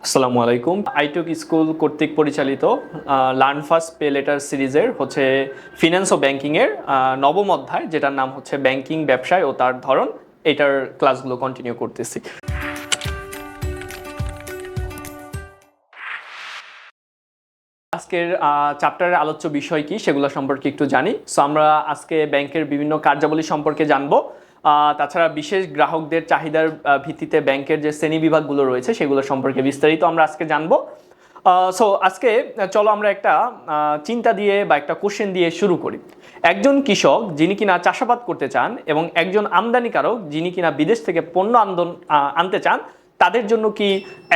আসসালামু আলাইকুম। আইটক স্কুল কর্তৃক পরিচালিত লার্ন ফার্স্ট পে লেটার সিরিজের ফিন্যান্স ও ব্যাংকিংয়ের নবম অধ্যায়, যেটার নাম হচ্ছে ব্যাংকিং, ব্যবসায় ও তার ধরন। এটার ক্লাসগুলো কন্টিনিউ করতেছি। আজকের চ্যাপ্টারের আলোচ্য বিষয় কি সেগুলো সম্পর্কে একটু জানি। সো আমরা আজকে ব্যাংকের বিভিন্ন কার্যাবলী সম্পর্কে জানবো। তাছাড়া বিশেষ গ্রাহকদের চাহিদার ভিত্তিতে ব্যাংকের যে শ্রেণী বিভাগগুলো রয়েছে সেগুলো সম্পর্কে বিস্তারিত আমরা আজকে জানবো। সো আজকে চলো আমরা একটা চিন্তা দিয়ে বা একটা কোশ্চেন দিয়ে শুরু করি। একজন কৃষক যিনি কিনা চাষাবাদ করতে চান এবং একজন আমদানিকারক যিনি কিনা বিদেশ থেকে পণ্য আনতে চান, তাদের জন্য কি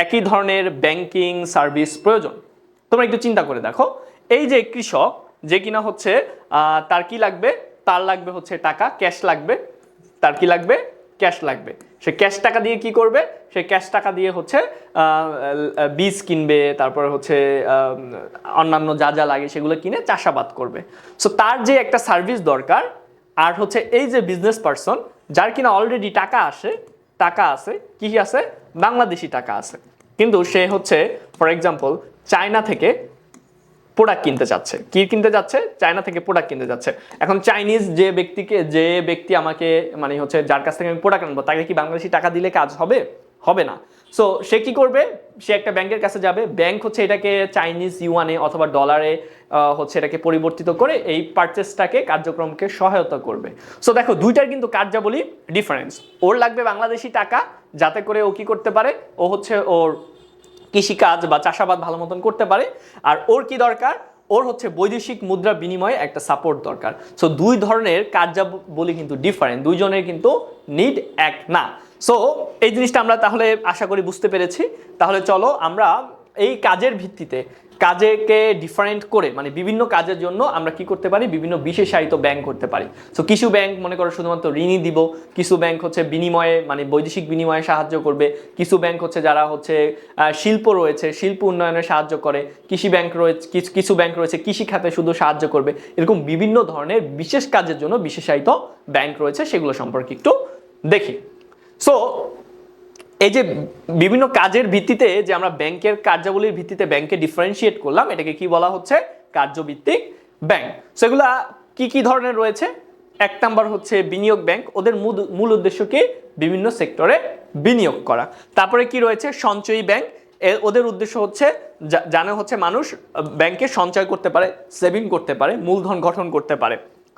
একই ধরনের ব্যাংকিং সার্ভিস প্রয়োজন? তোমরা একটু চিন্তা করে দেখো, এই যে কৃষক যে কিনা হচ্ছে তার কি লাগবে, তার লাগবে হচ্ছে টাকা, ক্যাশ লাগবে। তার কি লাগবে? ক্যাশ লাগবে। সে ক্যাশ টাকা দিয়ে কি করবে? সে ক্যাশ টাকা দিয়ে হচ্ছে বীজ কিনবে, তারপরে হচ্ছে অন্যান্য যা যা লাগে সেগুলো কিনে চাষাবাদ করবে। সো তার যে একটা সার্ভিস দরকার, আর হচ্ছে এই যে বিজনেস পারসন যার কিনা অলরেডি টাকা আছে, কি আছে? বাংলাদেশি টাকা আছে, কিন্তু সে হচ্ছে ফর এক্সাম্পল চায়না থেকে প্রোডাক্ট কিনতে যাচ্ছে। কি কিনতে যাচ্ছে? চায়না থেকে প্রোডাক্ট কিনতে যাচ্ছে। এখন চাইনিজ যে ব্যক্তি আমাকে মানে হচ্ছে যার কাছ থেকে আমি প্রোডাক্ট আনবো, তাকে কি বাংলাদেশি টাকা দিলে কাজ হবে? হবে না। সো সে কি করবে? সে একটা ব্যাংকের কাছে যাবে। ব্যাংক হচ্ছে এটাকে চাইনিজ ইউয়ানে অথবা ডলারে হচ্ছে এটাকে পরিবর্তিত করে এই পারচেসটাকে কার্যক্রমকে সহায়তা করবে। সো দেখো, দুইটার কিন্তু কার্যাবলী ডিফারেন্স। ওর লাগবে বাংলাদেশি টাকা, যাতে করে ও কি করতে পারে, ও হচ্ছে ওর কৃষিকাজ বা চাষাবাদ ভালো মতন করতে পারে। আর ওর কি দরকার? ওর হচ্ছে বৈদেশিক মুদ্রা বিনিময়ে একটা সাপোর্ট দরকার। সো দুই ধরনের কার্যাবলী কিন্তু ডিফারেন্ট, দুইজনের কিন্তু নিড এক না। সো এই জিনিসটা আমরা তাহলে আশা করি বুঝতে পেরেছি। তাহলে চলো আমরা এই কাজের ভিত্তিতে কাজেকে ডিফারেন্ট করে, মানে বিভিন্ন কাজের জন্য আমরা কি করতে পারি, বিভিন্ন বিশেষায়িত ব্যাংক করতে পারি। সো কিছু ব্যাংক মনে করো শুধুমাত্র ঋণই দিব, কিছু ব্যাংক হচ্ছে বিনিময়ে মানে বৈদেশিক বিনিময়ে সাহায্য করবে, কিছু ব্যাংক হচ্ছে যারা হচ্ছে শিল্প রয়েছে শিল্প উন্নয়নে সাহায্য করে, কিছু ব্যাংক রয়েছে কৃষি খাতে শুধু সাহায্য করবে। এরকম বিভিন্ন ধরনের বিশেষ কাজের জন্য বিশেষায়িত ব্যাংক রয়েছে, সেগুলো সম্পর্কে একটু দেখি। সো এই যে বিভিন্ন কাজের ভিত্তিতে যে আমরা ব্যাংকের কার্যাবলীর ভিত্তিতে ব্যাংকে ডিফারেন্সিয়েট করলাম, এটাকে কি বলা হচ্ছে? কার্যভিত্তিক ব্যাংক। সেগুলা কি কি ধরনের রয়েছে? এক নাম্বার হচ্ছে বিনিয়োগ ব্যাংক। ওদের মূল উদ্দেশ্য কি? বিভিন্ন সেক্টরে বিনিয়োগ করা। তারপরে কি রয়েছে? সঞ্চয়ী ব্যাংক। ওদের উদ্দেশ্য হচ্ছে জানে হচ্ছে মানুষ ব্যাংকে সঞ্চয় করতে পারে, সেভিং করতে পারে, মূলধন গঠন করতে পারে।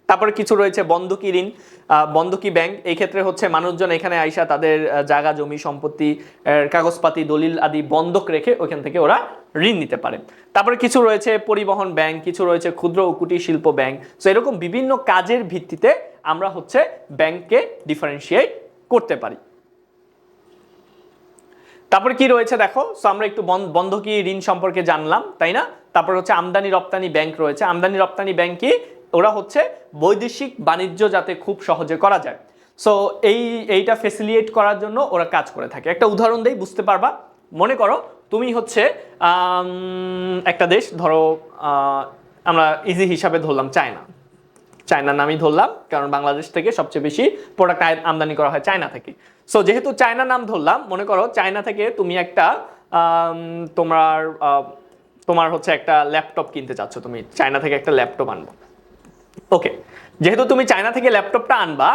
তারপরে কিছু রয়েছে বন্ধকি ঋণ, বন্ধকি ব্যাংক। এই ক্ষেত্রে হচ্ছে মানুষজন এখানে আইসা তাদের জায়গা জমি সম্পত্তি কাগজপাতি দলিল আদি বন্ধক রেখে ওইখান থেকে ওরা ঋণ নিতে পারে। তারপরে কিছু রয়েছে পরিবহন ব্যাংক, কিছু রয়েছে ক্ষুদ্র ও কুটির শিল্প ব্যাংক। সো এরকম বিভিন্ন কাজের ভিত্তিতে আমরা হচ্ছে ব্যাংককে ডিফারেন্সিয়েট করতে পারি। তারপরে কি রয়েছে দেখো, সো আমরা একটু বন্ধকি ঋণ সম্পর্কে জানলাম, তাই না? তারপর হচ্ছে আমদানি রপ্তানি ব্যাংক রয়েছে। আমদানি রপ্তানি ব্যাংক কি? ওরা হচ্ছে বৈদেশিক বাণিজ্য যাতে খুব সহজে করা যায়, সো এইটা ফেসিলিয়েট করার জন্য ওরা কাজ করে থাকে। একটা উদাহরণ দেই, বুঝতে পারবা। মনে করো তুমি হচ্ছে একটা দেশ, ধরো আমরা ইজি হিসাবে ধরলাম চায়নার নামই ধরলাম, কারণ বাংলাদেশ থেকে সবচেয়ে বেশি প্রোডাক্ট আমদানি করা হয় চায়না থেকে। সো যেহেতু চায়না নাম ধরলাম, মনে করো চায়না থেকে তুমি একটা তোমার হচ্ছে একটা ল্যাপটপ কিনতে চাচ্ছ, তুমি চায়না থেকে একটা ল্যাপটপ আনবো। ওকে, যেহেতু তুমি চায়না থেকে ল্যাপটপটা আনবা,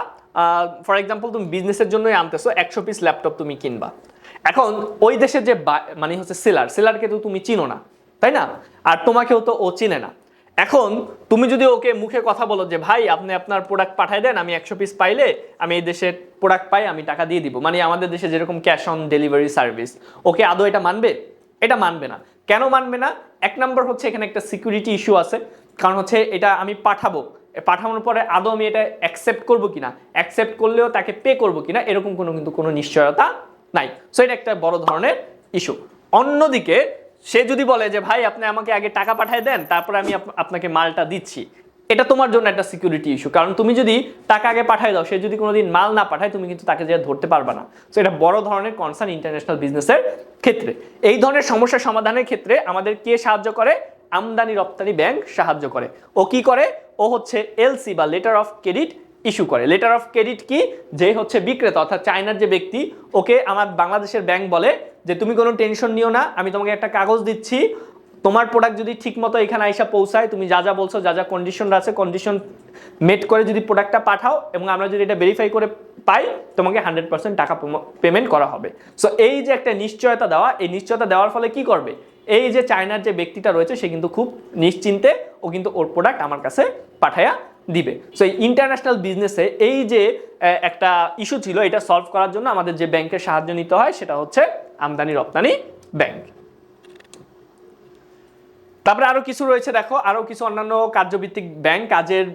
ফর এক্সাম্পল তুমি বিজনেসের জন্যই আনতেছো, 100 পিস ল্যাপটপ তুমি কিনবা। এখন ওই দেশের যে মানে হচ্ছে সেলারকে তো তুমি চিনো না, তাই না? আর তোমাকেও তো ও চিনে না। এখন তুমি যদি ওকে মুখে কথা বলো যে ভাই আপনি আপনার প্রোডাক্ট পাঠাই দেন, আমি 100 পিস পাইলে আমি এই দেশের প্রোডাক্ট পাই, আমি টাকা দিয়ে দিব, মানে আমাদের দেশে যেরকম ক্যাশ অন ডেলিভারি সার্ভিস, ওকে আদৌ এটা মানবে? এটা মানবে না। কেন মানবে না? এক নম্বর হচ্ছে এখানে একটা সিকিউরিটি ইস্যু আছে। কারণ হচ্ছে এটা আমি পাঠানোর পরে আদৌ আমি এটা অ্যাকসেপ্ট করবো কিনা, অ্যাকসেপ্ট করলেও তাকে পে করবো কিনা, এরকম কোনো নিশ্চয়তা নাই। সো এটা একটা বড় ধরনের ইস্যু। অন্যদিকে সে যদি বলে যে ভাই আপনি আমাকে আগে টাকা পাঠায় দেন, তারপরে আমি আপনাকে মালটা দিচ্ছি, এটা তোমার জন্য একটা সিকিউরিটি ইস্যু। কারণ তুমি যদি টাকা আগে পাঠায় দাও, সে যদি কোনোদিন মাল না পাঠায়, তুমি কিন্তু তাকে যে ধরতে পারবে না। সো এটা বড় ধরনের কনসার্ন ইন্টারন্যাশনাল বিজনেসের ক্ষেত্রে। এই ধরনের সমস্যা সমাধানের ক্ষেত্রে আমাদের কে সাহায্য করে? আমদানি রপ্তানি ব্যাংক সাহায্য করে। ও কি করে? ও হচ্ছে এলসি বা লেটার অফ ক্রেডিট ইস্যু করে। লেটার অফ ক্রেডিট কি, যে হচ্ছে বিক্রেতা অর্থাৎ চায়নার যে ব্যক্তি, ওকে আমার বাংলাদেশের ব্যাংক বলে যে তুমি কোনো টেনশন নিও না, আমি তোমাকে একটা কাগজ দিচ্ছি, তোমার প্রোডাক্ট যদি ঠিক মতো এখানে আইসা পৌঁছায়, তুমি যা যা বলছো, যা যা কন্ডিশন আছে, কন্ডিশন মেট করে যদি প্রোডাক্টটা পাঠাও এবং আমরা যদি এটা ভেরিফাই করে পাই, তোমাকে 100% টাকা পেমেন্ট করা হবে। সো এই যে একটা নিশ্চয়তা দেওয়া, এই নিশ্চয়তা দেওয়ার ফলে কি করবে, এই যে চায়নার যে ব্যক্তিটা রয়েছে সে কিন্তু খুব নিশ্চিন্তে ও কিন্তু ওর প্রোডাক্ট আমার কাছে পাঠায়া দিবে। সো এই ইন্টারন্যাশনাল বিজনেসে এই যে একটা ইস্যু ছিল, এটা সলভ করার জন্য আমাদের যে ব্যাংকের সাহায্য নিতে হয় সেটা হচ্ছে আমদানি রপ্তানি ব্যাংক। তারপরে আরো কিছু রয়েছে, দেখো আরো কিছু অন্যান্য কার্যভিত্তিক ব্যাংক, কাজের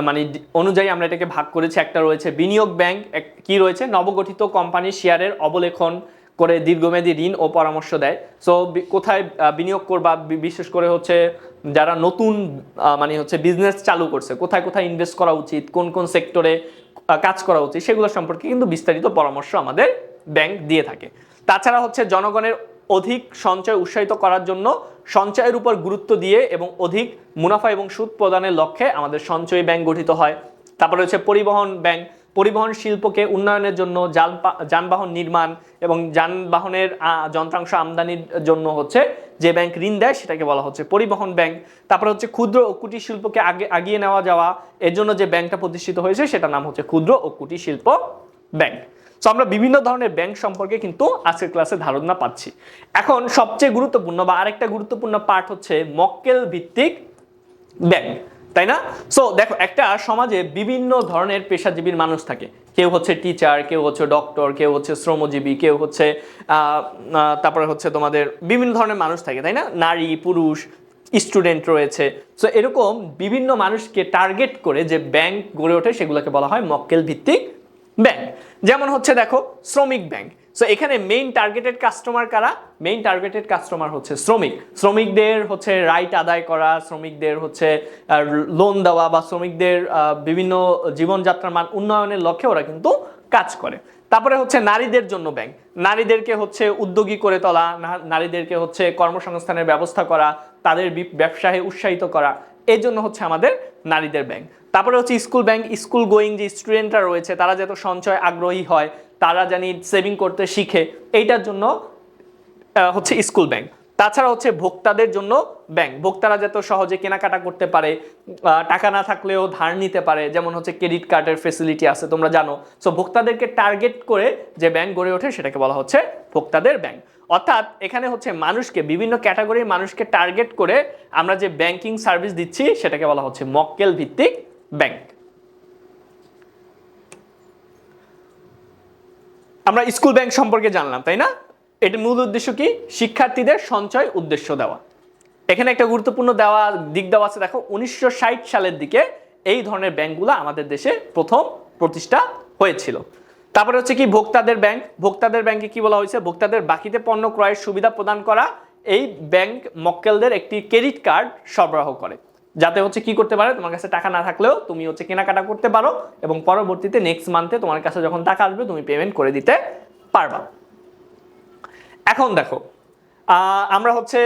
মানে অনুযায়ী আমরা এটাকে ভাগ করেছি। একটা রয়েছে বিনিয়োগ ব্যাংক, কি রয়েছে, নবগঠিত কোম্পানির শেয়ারের অবলেখন করে দীর্ঘমেয়াদী ঋণ ও পরামর্শ দেয়। সো কোথায় বিনিয়োগ করবা, বিশেষ করে হচ্ছে যারা নতুন মানে হচ্ছে বিজনেস চালু করছে, কোথায় কোথায় ইনভেস্ট করা উচিত, কোন কোন সেক্টরে কাজ করা উচিত, সেগুলো সম্পর্কে কিন্তু বিস্তারিত পরামর্শ আমাদের ব্যাংক দিয়ে থাকে। তাছাড়া হচ্ছে জনগণের অধিক সঞ্চয় উৎসাহিত করার জন্য সঞ্চয়ের উপর গুরুত্ব দিয়ে এবং অধিক মুনাফা এবং সুদ প্রদানের লক্ষ্যে আমাদের সঞ্চয়ী ব্যাংক গঠিত হয়। তারপরে হচ্ছে পরিবহন ব্যাংক, পরিবহন শিল্পকে উন্নয়নের জন্য যানবাহন নির্মাণ এবং যানবাহনের যন্ত্রাংশ আমদানির জন্য হচ্ছে যে ব্যাংক ঋণ দেয় সেটাকে বলা হচ্ছে পরিবহন ব্যাংক। তারপরে হচ্ছে ক্ষুদ্র ও কুটির শিল্পকে আগিয়ে নেওয়া যাওয়া, এর জন্য যে ব্যাংকটা প্রতিষ্ঠিত হয়েছে সেটার নাম হচ্ছে ক্ষুদ্র ও কুটির শিল্প ব্যাংক। সো আমরা বিভিন্ন ধরনের ব্যাংক সম্পর্কে কিন্তু আজকের ক্লাসে ধারণা পাচ্ছি। এখন সবচেয়ে গুরুত্বপূর্ণ বা আরেকটা গুরুত্বপূর্ণ পার্ট হচ্ছে মক্কেল ভিত্তিক ব্যাংক, তাই না? সো দেখো, একটা সমাজে বিভিন্ন ধরনের পেশাজীবীর মানুষ থাকে। কেউ হচ্ছে টিচার, কেউ হচ্ছে ডক্টর, কেউ হচ্ছে শ্রমজীবী, কেউ হচ্ছে তারপরে হচ্ছে তোমাদের বিভিন্ন ধরনের মানুষ থাকে, তাই না? নারী, পুরুষ, স্টুডেন্ট রয়েছে। সো এরকম বিভিন্ন মানুষকে টার্গেট করে যে ব্যাংক গড়ে ওঠে সেগুলোকে বলা হয় মক্কেল ভিত্তিক ব্যাংক। যেমন হচ্ছে দেখো শ্রমিক ব্যাংক। সো এখানে মেইন টার্গেটেড কাস্টমার কারা? মেইন টার্গেটেড কাস্টমার হচ্ছে শ্রমিক। শ্রমিকদের হচ্ছে রাইট আদায় করা, শ্রমিকদের হচ্ছে লোন দেওয়া বা শ্রমিকদের বিভিন্ন জীবনযাত্রার মান উন্নয়নের লক্ষ্যে ওরা কিন্তু কাজ করে। তারপরে হচ্ছে নারীদের জন্য ব্যাংক, নারীদেরকে হচ্ছে উদ্যোগী করে তোলা, নারীদেরকে হচ্ছে কর্মসংস্থানের ব্যবস্থা করা, তাদের ব্যবসায় উৎসাহিত করা, এই জন্য হচ্ছে আমাদের নারীদের ব্যাংক। তারপরে হচ্ছে স্কুল ব্যাংক, স্কুল গোয়িং যে স্টুডেন্টরা রয়েছে তারা যাতে সঞ্চয় আগ্রহী হয়, তারা জানি সেভিং করতে শিখে, এইটার জন্য হচ্ছে স্কুল ব্যাংক। তাছাড়া হচ্ছে ভোক্তাদের জন্য ব্যাংক, ভোক্তারা যাতে সহজে কেনাকাটা করতে পারে, টাকা না থাকলেও ধার নিতে পারে, যেমন হচ্ছে ক্রেডিট কার্ডের ফেসিলিটি আছে তোমরা জানো। সো ভোক্তাদেরকে টার্গেট করে যে ব্যাংক গড়ে ওঠে সেটাকে বলা হচ্ছে ভোক্তাদের ব্যাংক। অর্থাৎ এখানে হচ্ছে মানুষকে, বিভিন্ন ক্যাটাগরির মানুষকে টার্গেট করে আমরা যে ব্যাংকিং সার্ভিস দিচ্ছি সেটাকে বলা হচ্ছে মক্কেল ভিত্তিক ব্যাংক। আমরা স্কুল ব্যাংক সম্পর্কে জানলাম, তাই না? এটার মূল উদ্দেশ্য কি? শিক্ষার্থীদের সঞ্চয় উদ্দেশ্য দেওয়া। এখানে একটা গুরুত্বপূর্ণ দিক দেওয়া আছে, দেখো 1960 সালের দিকে এই ধরনের ব্যাংকগুলো আমাদের দেশে প্রথম প্রতিষ্ঠা হয়েছিল। তারপরে হচ্ছে কি ভোক্তাদের ব্যাংক। ভোক্তাদের ব্যাংকে কি বলা হয়েছে? ভোক্তাদের বাকিতে পণ্য ক্রয়ের সুবিধা প্রদান করা। এই ব্যাংক মক্কেলদের একটি ক্রেডিট কার্ড সরবরাহ করে, যাতে হচ্ছে কি করতে পারে, তোমার কাছে টাকা না থাকলেও তুমি হচ্ছে কেনাকাটা করতে পারো এবং পরবর্তীতে নেক্সট মান্থে তোমার কাছে যখন টাকা আসবে তুমি পেমেন্ট করে দিতে পারবা। এখন দেখো আমরা হচ্ছে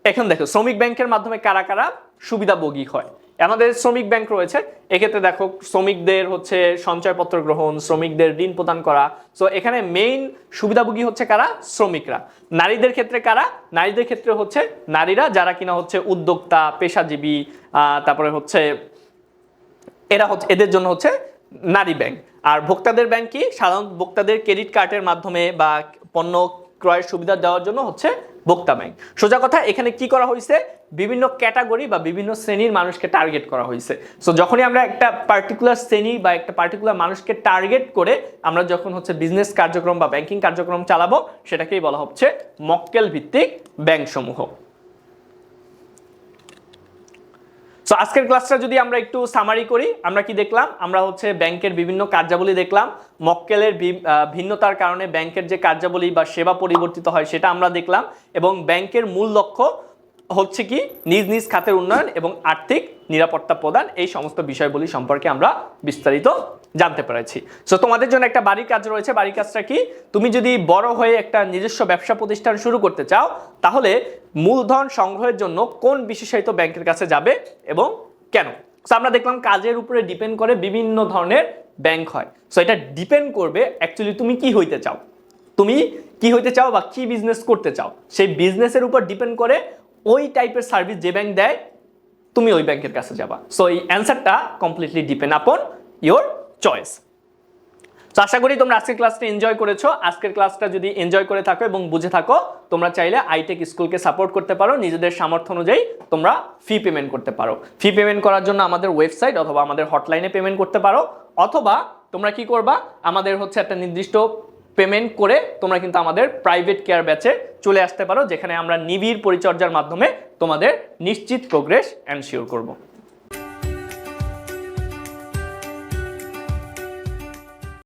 এখন দেখো শ্রমিক ব্যাংকের মাধ্যমে কারা কারা সুবিধাভোগী হয়। আমাদের শ্রমিক ব্যাংক রয়েছে, এক্ষেত্রে দেখো শ্রমিকদের হচ্ছে সঞ্চয়পত্র গ্রহণ, শ্রমিকদের ঋণ প্রদান করা। সো এখানে মেইন সুবিধাভোগী হচ্ছে কারা? শ্রমিকরা। নারীদের ক্ষেত্রে কারা? নারীদের ক্ষেত্রে হচ্ছে নারীরা যারা কিনা হচ্ছে উদ্যোক্তা, পেশাজীবী, তারপরে হচ্ছে এরা হচ্ছে, এদের জন্য হচ্ছে নারী ব্যাংক। আর ভোক্তাদের ব্যাংক কি? সাধারণত ভোক্তাদের ক্রেডিট কার্ডের মাধ্যমে বা পণ্য ক্রয়ের সুবিধা দেওয়ার জন্য হচ্ছে ভোক্তা ব্যাংক। সোজা কথা, এখানে কি করা হয়েছে? বিভিন্ন ক্যাটাগরি বা বিভিন্ন শ্রেণীর মানুষকে টার্গেট করা হয়েছে। সো যখনই আমরা একটা পার্টিকুলার শ্রেণী বা একটা পার্টিকুলার মানুষকে টার্গেট করে আমরা যখন হচ্ছে বিজনেস কার্যক্রম বা ব্যাংকিং কার্যক্রম চালাবো, সেটাকেই বলা হচ্ছে মক্কেল ভিত্তিক ব্যাংক সমূহ। সো আজকের ক্লাসটা যদি আমরা একটু সামারি করি, আমরা কি দেখলাম? আমরা হচ্ছে ব্যাংকের বিভিন্ন কার্যাবলী দেখলাম, মক্কেলের ভিন্নতার কারণে ব্যাংকের যে কার্যাবলী বা সেবা পরিবর্তিত হয় সেটা আমরা দেখলাম, এবং ব্যাংকের মূল লক্ষ্য হচ্ছে কি নিজ নিজ খাতের উন্নয়ন এবং আর্থিক নিরাপত্তা প্রদান। এই সমস্ত বিষয়গুলি সম্পর্কে আমরা বিস্তারিত জানতে পেরেছি। সো তোমাদের জন্য একটা বাড়ির কাজ রয়েছে। বাড়ির কাজটা কি? তুমি যদি বড় হয়ে একটা নিজস্ব ব্যবসা প্রতিষ্ঠান শুরু করতে চাও, তাহলে মূলধন সংগ্রহের জন্য কোন বিশেষায়িত ব্যাংকের কাছে যাবে এবং কেন? সো আমরা দেখলাম কাজের উপরে ডিপেন্ড করে বিভিন্ন ধরনের ব্যাংক হয়। সো এটা ডিপেন্ড করবে অ্যাকচুয়ালি তুমি কি হইতে চাও, তুমি কি হইতে চাও বা কি বিজনেস করতে চাও, সেই বিজনেসের উপর ডিপেন্ড করে ওই টাইপের সার্ভিস যে ব্যাংক দেয় তুমি ওই ব্যাংকের কাছে যাবা। সো এই অ্যান্সারটা কমপ্লিটলি ডিপেন্ড আপন ইয়োর চয়েস। তো আশা করি তোমরা আজকের ক্লাসটা এনজয় করেছো। আজকের ক্লাসটা যদি এনজয় করে থাকো এবং বুঝে থাকো, তোমরা চাইলে আইটেক স্কুলকে সাপোর্ট করতে পারো, নিজেদের সামর্থ্য অনুযায়ী তোমরা ফি পেমেন্ট করতে পারো। ফি পেমেন্ট করার জন্য আমাদের ওয়েবসাইট অথবা আমাদের হটলাইনে পেমেন্ট করতে পারো, অথবা তোমরা কি করবা, আমাদের হচ্ছে একটা নির্দিষ্ট পেমেন্ট করে তোমরা কিন্তু আমাদের প্রাইভেট কেয়ার ব্যাচে চলে আসতে পারো, যেখানে আমরা নিবিড় পরিচর্যার মাধ্যমে তোমাদের নিশ্চিত প্রোগ্রেস এনশিওর করব।